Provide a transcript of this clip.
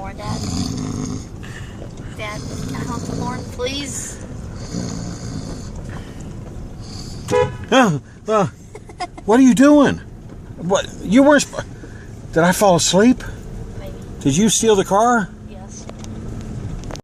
more, Dad. Dad, can I honk the horn, please? What are you doing? What? You weren't... Did I fall asleep? Maybe. Did you steal the car?